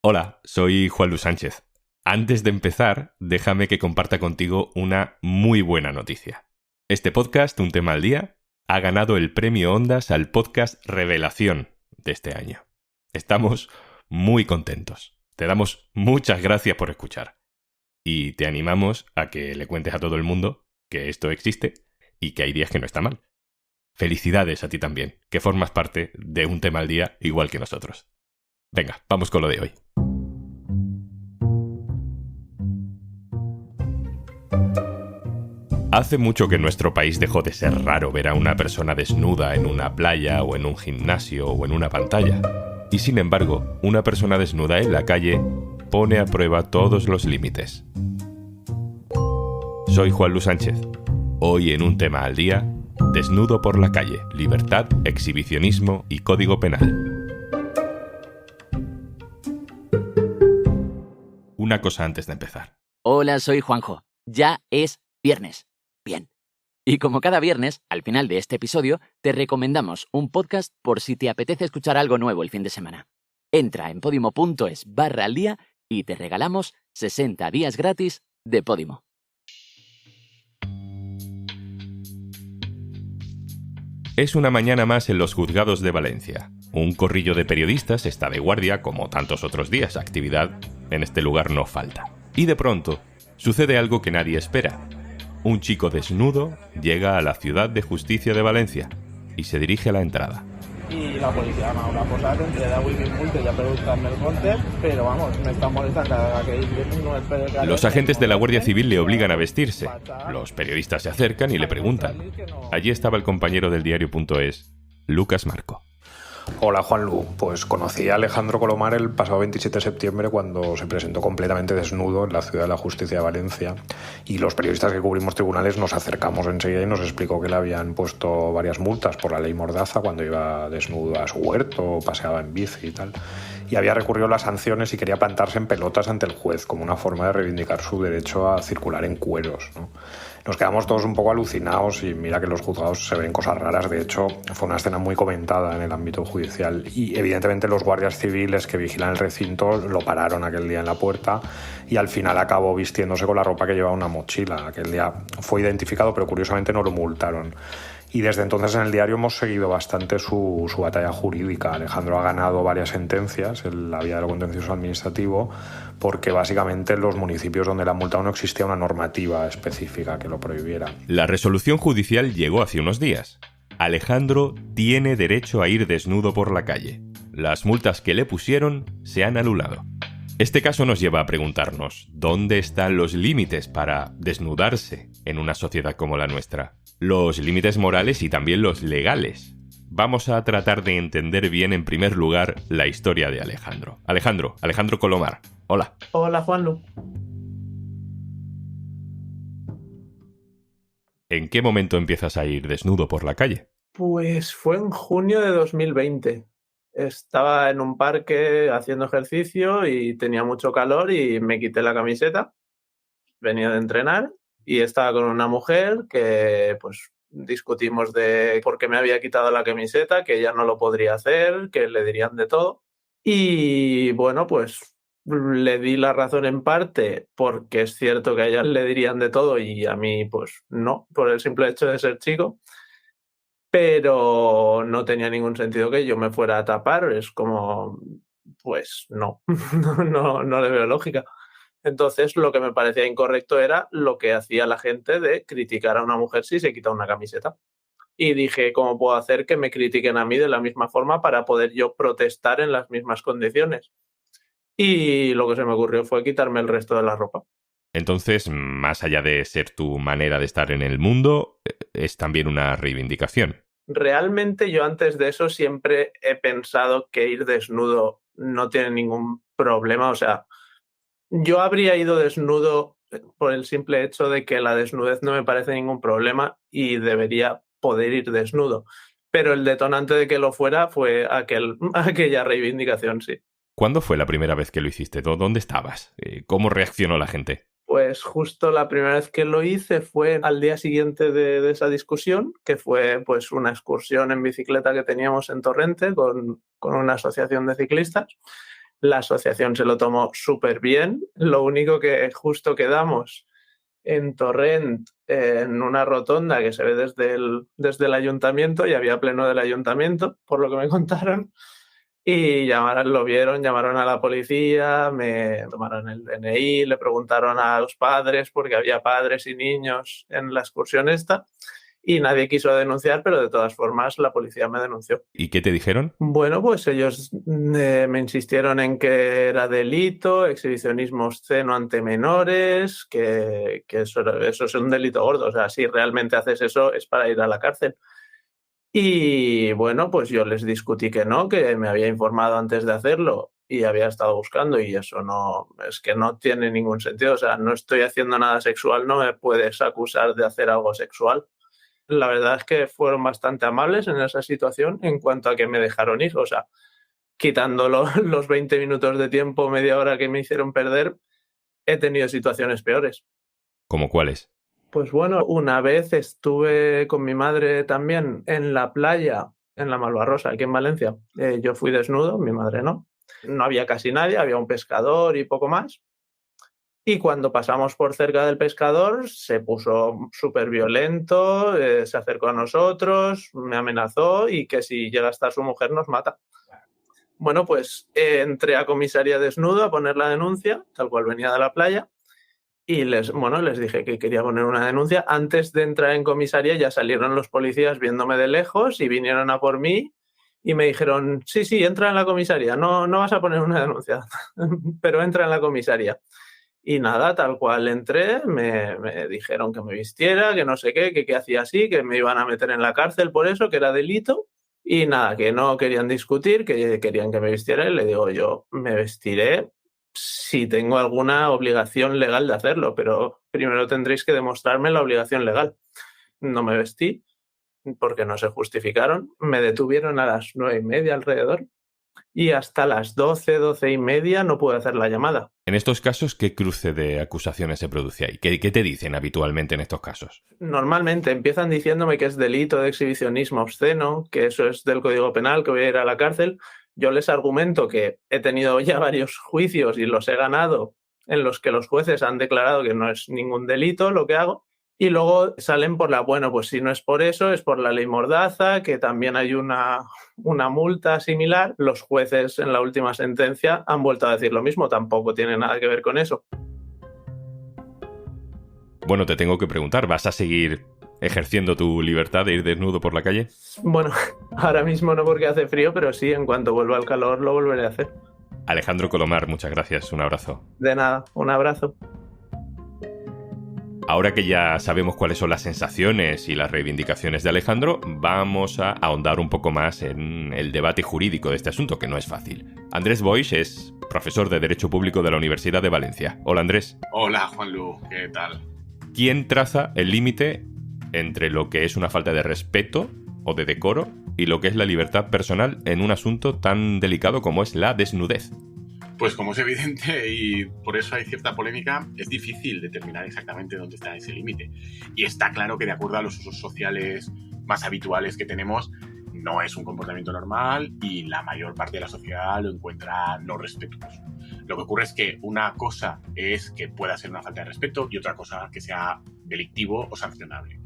Hola, soy Juan Luis Sánchez. Antes de empezar, déjame que comparta contigo una muy buena noticia. Este podcast, Un tema al día, ha ganado el premio Ondas al podcast Revelación de este año. Estamos muy contentos. Te damos muchas gracias por escuchar. Y te animamos a que le cuentes a todo el mundo que esto existe y que hay días que no está mal. Felicidades a ti también, que formas parte de Un tema al día igual que nosotros. Venga, vamos con lo de hoy. Hace mucho que en nuestro país dejó de ser raro ver a una persona desnuda en una playa o en un gimnasio o en una pantalla. Y sin embargo, una persona desnuda en la calle pone a prueba todos los límites. Soy Juan Luis Sánchez. Hoy en Un tema al día, desnudo por la calle, libertad, exhibicionismo y código penal. Una cosa antes de empezar. Hola, soy Juanjo. Ya es viernes. Bien. Y como cada viernes, al final de este episodio, te recomendamos un podcast por si te apetece escuchar algo nuevo el fin de semana. Entra en podimo.es/al día y te regalamos 60 días gratis de Podimo. Es una mañana más en los juzgados de Valencia. Un corrillo de periodistas está de guardia como tantos otros días. Actividad en este lugar no falta. Y de pronto, sucede algo que nadie espera. Un chico desnudo llega a la Ciudad de Justicia de Valencia y se dirige a la entrada. Y la policía me ha una cosa que entre da Wiking Multe y a preguntarme el conte, pero vamos, me está molestando que no espere que... Los agentes de la Guardia Civil le obligan a vestirse. Los periodistas se acercan y le preguntan. Allí estaba el compañero del diario.es, Lucas Marco. Hola Juanlu, pues conocí a Alejandro Colomar el pasado 27 de septiembre cuando se presentó completamente desnudo en la Ciudad de la Justicia de Valencia y los periodistas que cubrimos tribunales nos acercamos enseguida y nos explicó que le habían puesto varias multas por la ley Mordaza cuando iba desnudo a su huerto, paseaba en bici y tal, y había recurrido a las sanciones y quería plantarse en pelotas ante el juez como una forma de reivindicar su derecho a circular en cueros, ¿no? Nos quedamos todos un poco alucinados y mira que en los juzgados se ven cosas raras. De hecho, fue una escena muy comentada en el ámbito judicial y evidentemente los guardias civiles que vigilan el recinto lo pararon aquel día en la puerta y al final acabó vistiéndose con la ropa que llevaba una mochila. Aquel día fue identificado, pero curiosamente no lo multaron. Y desde entonces en el diario hemos seguido bastante su batalla jurídica. Alejandro ha ganado varias sentencias en la vía de lo contencioso administrativo porque básicamente en los municipios donde la han multado no existía una normativa específica que lo prohibiera. La resolución judicial llegó hace unos días. Alejandro tiene derecho a ir desnudo por la calle. Las multas que le pusieron se han anulado. Este caso nos lleva a preguntarnos, ¿dónde están los límites para desnudarse en una sociedad como la nuestra? Los límites morales y también los legales. Vamos a tratar de entender bien en primer lugar la historia de Alejandro. Alejandro Colomar. Hola. Hola Juanlu. ¿En qué momento empiezas a ir desnudo por la calle? Pues fue en junio de 2020. Estaba en un parque haciendo ejercicio y tenía mucho calor y me quité la camiseta. Venía de entrenar y estaba con una mujer que pues discutimos de por qué me había quitado la camiseta, que ella no lo podría hacer, que le dirían de todo. Y bueno, pues le di la razón en parte porque es cierto que a ella le dirían de todo y a mí pues no, por el simple hecho de ser chico. Pero no tenía ningún sentido que yo me fuera a tapar, es como, pues no, no le veo lógica. Entonces lo que me parecía incorrecto era lo que hacía la gente de criticar a una mujer si se quita una camiseta. Y dije, ¿cómo puedo hacer que me critiquen a mí de la misma forma para poder yo protestar en las mismas condiciones? Y lo que se me ocurrió fue quitarme el resto de la ropa. Entonces, más allá de ser tu manera de estar en el mundo, es también una reivindicación. Realmente yo antes de eso siempre he pensado que ir desnudo no tiene ningún problema. O sea, yo habría ido desnudo por el simple hecho de que la desnudez no me parece ningún problema y debería poder ir desnudo. Pero el detonante de que lo fuera fue aquella reivindicación, sí. ¿Cuándo fue la primera vez que lo hiciste? ¿Dónde estabas? ¿Cómo reaccionó la gente? Pues justo la primera vez que lo hice fue al día siguiente de esa discusión, que fue pues una excursión en bicicleta que teníamos en Torrente con una asociación de ciclistas. La asociación se lo tomó súper bien. Lo único que justo quedamos en Torrent, en una rotonda que se ve desde el ayuntamiento, y había pleno del ayuntamiento, por lo que me contaron. Y lo vieron, llamaron a la policía, me tomaron el DNI, le preguntaron a los padres, porque había padres y niños en la excursión esta, y nadie quiso denunciar, pero de todas formas la policía me denunció. ¿Y qué te dijeron? Bueno, pues ellos me insistieron en que era delito, exhibicionismo obsceno ante menores, que eso es un delito gordo. O sea, si realmente haces eso es para ir a la cárcel. Y bueno, pues yo les discutí que no, que me había informado antes de hacerlo y había estado buscando, y eso no, es que no tiene ningún sentido. O sea, no estoy haciendo nada sexual, no me puedes acusar de hacer algo sexual. La verdad es que fueron bastante amables en esa situación en cuanto a que me dejaron ir. O sea, quitando los 20 minutos de tiempo, media hora que me hicieron perder, he tenido situaciones peores. ¿Cómo cuáles? Pues bueno, una vez estuve con mi madre también en la playa, en la Malvarrosa, aquí en Valencia. Yo fui desnudo, mi madre no. No había casi nadie, había un pescador y poco más. Y cuando pasamos por cerca del pescador, se puso súper violento, se acercó a nosotros, me amenazó y que si llega a estar su mujer nos mata. Bueno, pues entré a comisaría desnudo a poner la denuncia, tal cual venía de la playa, y les dije que quería poner una denuncia. Antes de entrar en comisaría ya salieron los policías viéndome de lejos y vinieron a por mí y me dijeron, sí, entra en la comisaría, no vas a poner una denuncia, pero entra en la comisaría. Y nada, tal cual entré, me dijeron que me vistiera, que no sé qué hacía así, que me iban a meter en la cárcel por eso, que era delito. Y nada, que no querían discutir, que querían que me vistiera. Y le digo, yo me vestiré si tengo alguna obligación legal de hacerlo, pero primero tendréis que demostrarme la obligación legal. No me vestí porque no se justificaron. Me detuvieron a las 9:30 alrededor. Y hasta las 12:30 no pude hacer la llamada. En estos casos, ¿qué cruce de acusaciones se produce ahí? ¿Qué te dicen habitualmente en estos casos? Normalmente empiezan diciéndome que es delito de exhibicionismo obsceno, que eso es del Código Penal, que voy a ir a la cárcel. Yo les argumento que he tenido ya varios juicios y los he ganado, en los que los jueces han declarado que no es ningún delito lo que hago. Y luego salen por pues si no es por eso, es por la ley Mordaza, que también hay una multa similar. Los jueces en la última sentencia han vuelto a decir lo mismo, tampoco tiene nada que ver con eso. Bueno, te tengo que preguntar, ¿vas a seguir ejerciendo tu libertad de ir desnudo por la calle? Bueno, ahora mismo no porque hace frío, pero sí, en cuanto vuelva el calor lo volveré a hacer. Alejandro Colomar, muchas gracias, un abrazo. De nada, un abrazo. Ahora que ya sabemos cuáles son las sensaciones y las reivindicaciones de Alejandro, vamos a ahondar un poco más en el debate jurídico de este asunto, que no es fácil. Andrés Boix es profesor de Derecho Público de la Universidad de Valencia. Hola, Andrés. Hola, Juanlu, ¿qué tal? ¿Quién traza el límite entre lo que es una falta de respeto o de decoro y lo que es la libertad personal en un asunto tan delicado como es la desnudez? Pues como es evidente y por eso hay cierta polémica, es difícil determinar exactamente dónde está ese límite. Y está claro que de acuerdo a los usos sociales más habituales que tenemos, no es un comportamiento normal y la mayor parte de la sociedad lo encuentra no respetuoso. Lo que ocurre es que una cosa es que pueda ser una falta de respeto y otra cosa que sea delictivo o sancionable.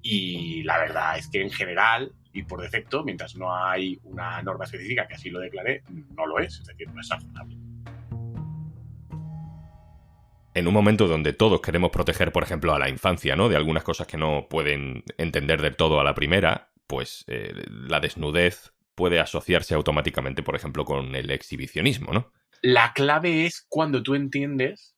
Y la verdad es que en general y por defecto, mientras no hay una norma específica que así lo declare, no lo es decir, no es sancionable. En un momento donde todos queremos proteger, por ejemplo, a la infancia, ¿no?, de algunas cosas que no pueden entender del todo a la primera, pues la desnudez puede asociarse automáticamente, por ejemplo, con el exhibicionismo, ¿no? La clave es cuando tú entiendes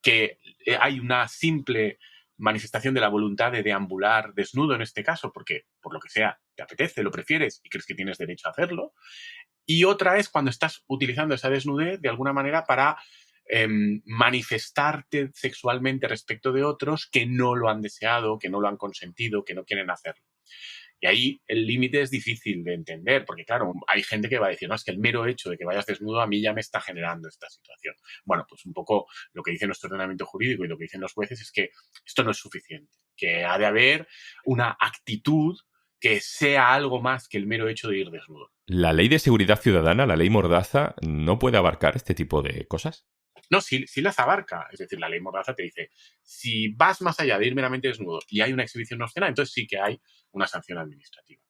que hay una simple manifestación de la voluntad de deambular desnudo en este caso, porque por lo que sea te apetece, lo prefieres y crees que tienes derecho a hacerlo. Y otra es cuando estás utilizando esa desnudez de alguna manera para manifestarte sexualmente respecto de otros que no lo han deseado, que no lo han consentido, que no quieren hacerlo. Y ahí el límite es difícil de entender, porque claro, hay gente que va a decir, no, es que el mero hecho de que vayas desnudo a mí ya me está generando esta situación. Bueno, pues un poco lo que dice nuestro ordenamiento jurídico y lo que dicen los jueces es que esto no es suficiente, que ha de haber una actitud que sea algo más que el mero hecho de ir desnudo. ¿La ley de seguridad ciudadana, la ley Mordaza, no puede abarcar este tipo de cosas? No, sí las abarca. Es decir, la ley Mordaza te dice, si vas más allá de ir meramente desnudo y hay una exhibición obscena, entonces sí que hay una sanción administrativa.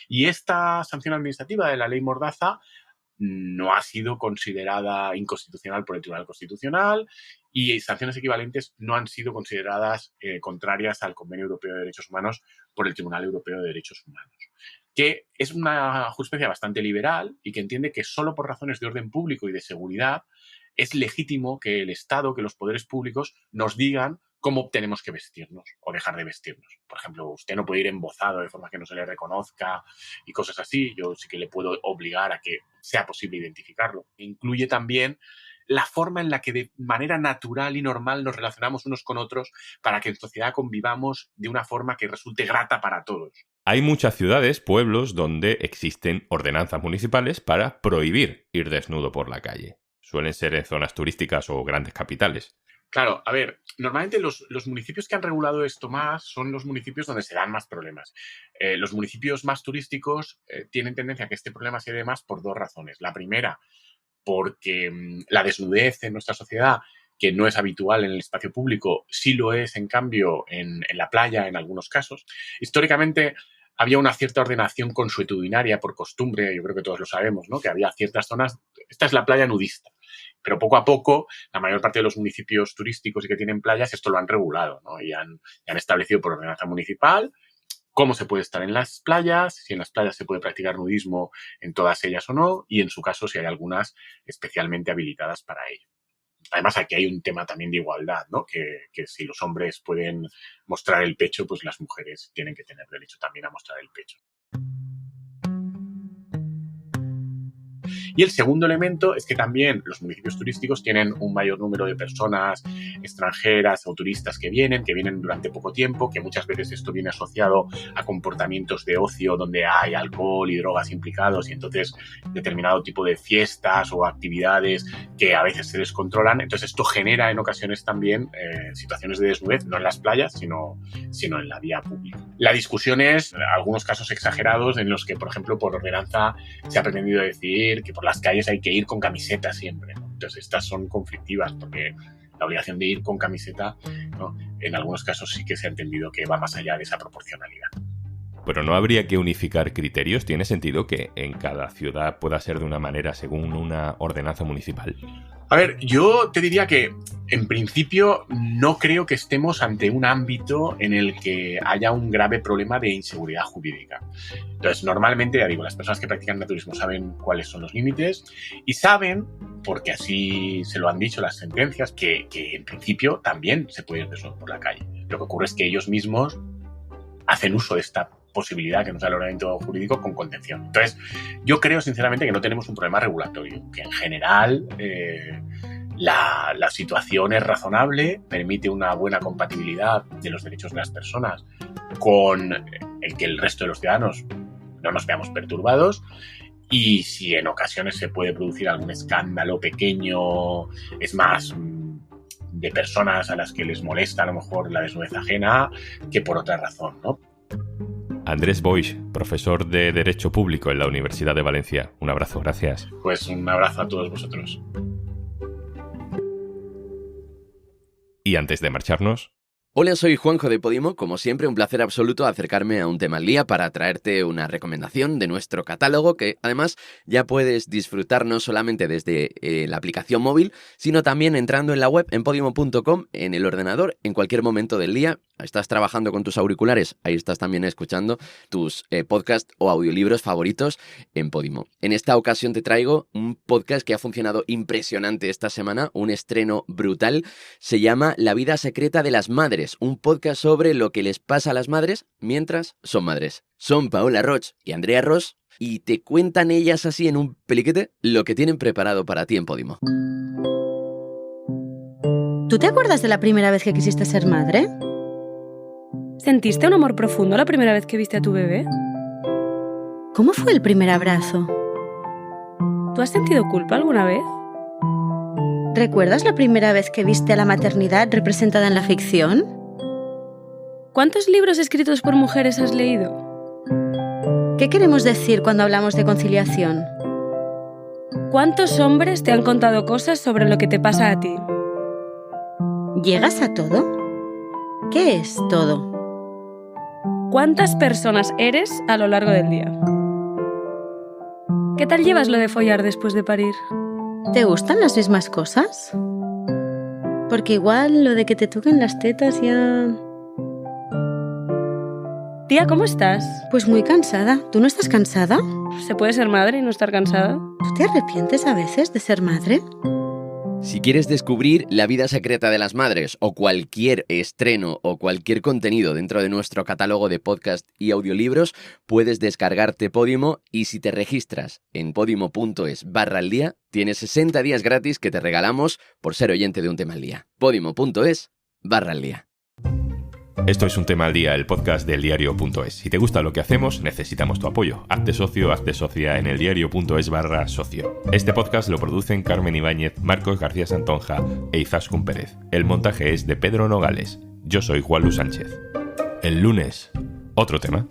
Y esta sanción administrativa de la ley Mordaza no ha sido considerada inconstitucional por el Tribunal Constitucional y sanciones equivalentes no han sido consideradas contrarias al Convenio Europeo de Derechos Humanos por el Tribunal Europeo de Derechos Humanos, que es una jurisprudencia bastante liberal y que entiende que solo por razones de orden público y de seguridad es legítimo que el Estado, que los poderes públicos nos digan cómo tenemos que vestirnos o dejar de vestirnos. Por ejemplo, usted no puede ir embozado de forma que no se le reconozca y cosas así. Yo sí que le puedo obligar a que sea posible identificarlo. Incluye también la forma en la que de manera natural y normal nos relacionamos unos con otros para que en sociedad convivamos de una forma que resulte grata para todos. Hay muchas ciudades, pueblos, donde existen ordenanzas municipales para prohibir ir desnudo por la calle. Suelen ser en zonas turísticas o grandes capitales. Claro, a ver, normalmente los municipios que han regulado esto más son los municipios donde se dan más problemas. Los municipios más turísticos tienen tendencia a que este problema se dé más por dos razones. La primera, porque la desnudez en nuestra sociedad, que no es habitual en el espacio público, sí lo es, en cambio, en la playa en algunos casos. Históricamente había una cierta ordenación consuetudinaria por costumbre, yo creo que todos lo sabemos, ¿no? Que había ciertas zonas, esta es la playa nudista, pero poco a poco la mayor parte de los municipios turísticos y que tienen playas esto lo han regulado, ¿no? Y han establecido por ordenanza municipal cómo se puede estar en las playas, si en las playas se puede practicar nudismo en todas ellas o no, y en su caso si hay algunas especialmente habilitadas para ello. Además, aquí hay un tema también de igualdad, ¿no? Que si los hombres pueden mostrar el pecho, pues las mujeres tienen que tener derecho también a mostrar el pecho. Y el segundo elemento es que también los municipios turísticos tienen un mayor número de personas extranjeras o turistas que vienen durante poco tiempo, que muchas veces esto viene asociado a comportamientos de ocio donde hay alcohol y drogas implicados y entonces determinado tipo de fiestas o actividades que a veces se descontrolan. Entonces esto genera en ocasiones también situaciones de desnudez, no en las playas, sino en la vía pública. La discusión es algunos casos exagerados en los que, por ejemplo, por ordenanza se ha pretendido decir que por las calles hay que ir con camiseta siempre, ¿no? Entonces estas son conflictivas porque la obligación de ir con camiseta, ¿no? En algunos casos sí que se ha entendido que va más allá de esa proporcionalidad. Pero no habría que unificar criterios. ¿Tiene sentido que en cada ciudad pueda ser de una manera según una ordenanza municipal? A ver, yo te diría que en principio no creo que estemos ante un ámbito en el que haya un grave problema de inseguridad jurídica. Entonces, normalmente, ya digo, las personas que practican naturismo saben cuáles son los límites y saben, porque así se lo han dicho las sentencias, que en principio también se puede ir desnudo por la calle. Lo que ocurre es que ellos mismos hacen uso de esta posibilidad que nos da el ordenamiento jurídico con contención. Entonces, yo creo sinceramente que no tenemos un problema regulatorio, que en general la situación es razonable, permite una buena compatibilidad de los derechos de las personas con el que el resto de los ciudadanos no nos veamos perturbados. Y si en ocasiones se puede producir algún escándalo pequeño, es más de personas a las que les molesta a lo mejor la desnudez ajena que por otra razón, ¿no? Andrés Boix, profesor de Derecho Público en la Universidad de Valencia. Un abrazo, gracias. Pues un abrazo a todos vosotros. Y antes de marcharnos... Hola, soy Juanjo de Podimo. Como siempre, un placer absoluto acercarme a un tema al día para traerte una recomendación de nuestro catálogo que, además, ya puedes disfrutar no solamente desde la aplicación móvil, sino también entrando en la web en podimo.com, en el ordenador, en cualquier momento del día. Estás trabajando con tus auriculares, ahí estás también escuchando tus podcasts o audiolibros favoritos en Podimo. En esta ocasión te traigo un podcast que ha funcionado impresionante esta semana, un estreno brutal. Se llama La vida secreta de las madres, un podcast sobre lo que les pasa a las madres mientras son madres. Son Paola Roig y Andrea Ros y te cuentan ellas así en un peliquete lo que tienen preparado para ti en Podimo. ¿Tú te acuerdas de la primera vez que quisiste ser madre? ¿Sentiste un amor profundo la primera vez que viste a tu bebé? ¿Cómo fue el primer abrazo? ¿Tú has sentido culpa alguna vez? ¿Recuerdas la primera vez que viste a la maternidad representada en la ficción? ¿Cuántos libros escritos por mujeres has leído? ¿Qué queremos decir cuando hablamos de conciliación? ¿Cuántos hombres te han contado cosas sobre lo que te pasa a ti? ¿Llegas a todo? ¿Qué es todo? ¿Cuántas personas eres a lo largo del día? ¿Qué tal llevas lo de follar después de parir? ¿Te gustan las mismas cosas? Porque igual lo de que te toquen las tetas ya... Tía, ¿cómo estás? Pues muy cansada. ¿Tú no estás cansada? ¿Se puede ser madre y no estar cansada? ¿Tú te arrepientes a veces de ser madre? Si quieres descubrir La vida secreta de las madres o cualquier estreno o cualquier contenido dentro de nuestro catálogo de podcast y audiolibros, puedes descargarte Podimo y si te registras en podimo.es/aldía, tienes 60 días gratis que te regalamos por ser oyente de Un Tema al Día. Podimo.es/aldía. Esto es Un Tema al Día, el podcast del diario.es. Si te gusta lo que hacemos, necesitamos tu apoyo. Hazte socio, hazte socia en eldiario.es/socio. Este podcast lo producen Carmen Ibáñez, Marcos García Santonja e Izaskun Pérez. El montaje es de Pedro Nogales. Yo soy Juan Luis Sánchez. El lunes, otro tema.